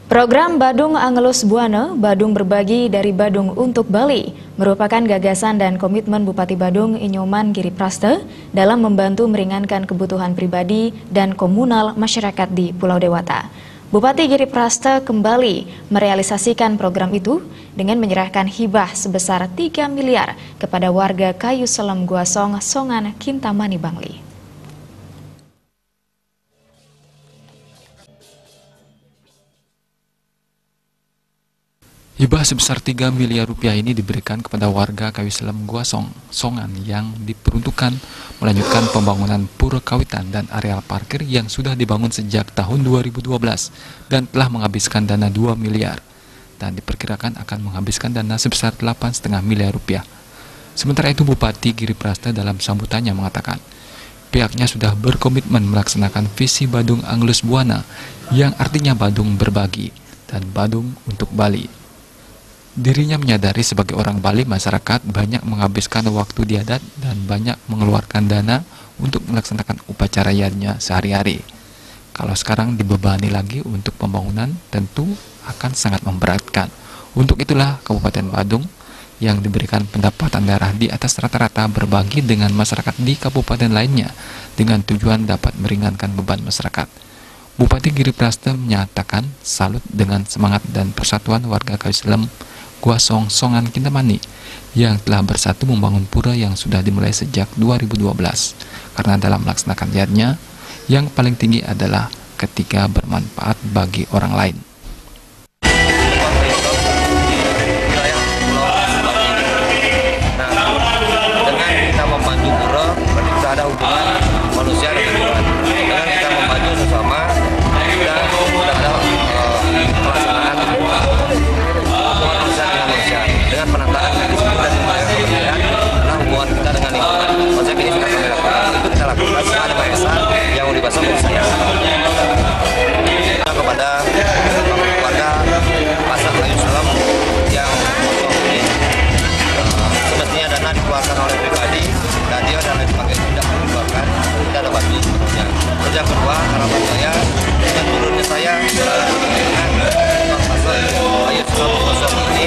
Program Badung Angelus Buana, Badung Berbagi dari Badung untuk Bali, merupakan gagasan dan komitmen Bupati Badung Inyoman Giriprasta dalam membantu meringankan kebutuhan pribadi dan komunal masyarakat di Pulau Dewata. Bupati Giriprasta kembali merealisasikan program itu dengan menyerahkan hibah sebesar 3 miliar kepada warga Kayu Selem Guasong, Songan, Kintamani, Bangli. Hibah sebesar 3 miliar rupiah ini diberikan kepada warga Kayu Selem Guasong, Songan yang diperuntukkan melanjutkan pembangunan pura kawitan dan areal parkir yang sudah dibangun sejak tahun 2012 dan telah menghabiskan dana 2 miliar dan diperkirakan akan menghabiskan dana sebesar 8,5 miliar rupiah. Sementara itu Bupati Giriprasta dalam sambutannya mengatakan pihaknya sudah berkomitmen melaksanakan visi Badung Angelus Buana yang artinya Badung berbagi dan Badung untuk Bali. Dirinya menyadari sebagai orang Bali, masyarakat banyak menghabiskan waktu di adat dan banyak mengeluarkan dana untuk melaksanakan upacaranya sehari-hari. Kalau sekarang dibebani lagi untuk pembangunan, tentu akan sangat memberatkan. Untuk itulah Kabupaten Badung yang diberikan pendapatan daerah di atas rata-rata berbagi dengan masyarakat di kabupaten lainnya dengan tujuan dapat meringankan beban masyarakat. Bupati Giriprasta menyatakan salut dengan semangat dan persatuan warga Kayu Selem Guasong, Songan, Kintamani yang telah bersatu membangun pura yang sudah dimulai sejak 2012 karena dalam melaksanakan niatnya yang paling tinggi adalah ketika bermanfaat bagi orang lain. Dengan kita membantu pura, berarti kita ada hubungan manusia dengan Tuhan. Dengan kita membantu sesama, kita sudah ada pelaksanaan dengan penataan dan kebersihan adalah hubungan kita dengan lingkungan. Konsep ini sudah kami lakukan, itu kita lakukan secara bahasa yang mau dibahas oleh saya. Kepada warga Pasar Kayu Selem yang ini semestinya dana dikeluarkan oleh pribadi dan dia dana dipakai tidak dikeluarkan, kita ada bantu sepenuhnya. Terus yang kedua, harapan saya dengan turunnya saya dengan Pasar Kayu Selem Guasong ini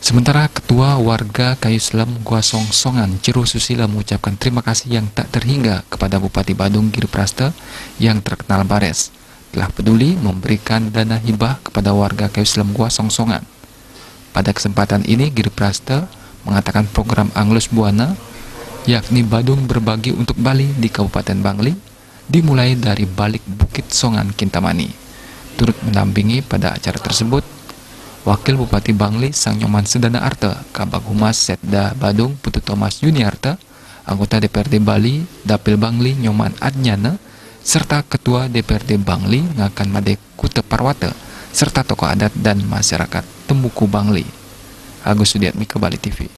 Sementara Ketua Warga Kayu Selem Guasong Songan Ciro Susila mengucapkan terima kasih yang tak terhingga kepada Bupati Badung Giriprasta yang terkenal bares telah peduli memberikan dana hibah kepada warga Kayu Selem Guasong Songan. Pada kesempatan ini Giriprasta mengatakan program Angelus Buana yakni Badung Berbagi untuk Bali di Kabupaten Bangli dimulai dari balik Bukit Songan Kintamani. Turut mendampingi pada acara tersebut Wakil Bupati Bangli Sang Nyoman Sedana Arta, Kabag Humas Setda Badung Putu Thomas Yuniarta, anggota DPRD Bali Dapil Bangli Nyoman Adnyana, serta Ketua DPRD Bangli Ngakan Made Kuta Parwata, serta tokoh adat dan masyarakat Tembuku Bangli. Agus Sudiatmika, Bali TV.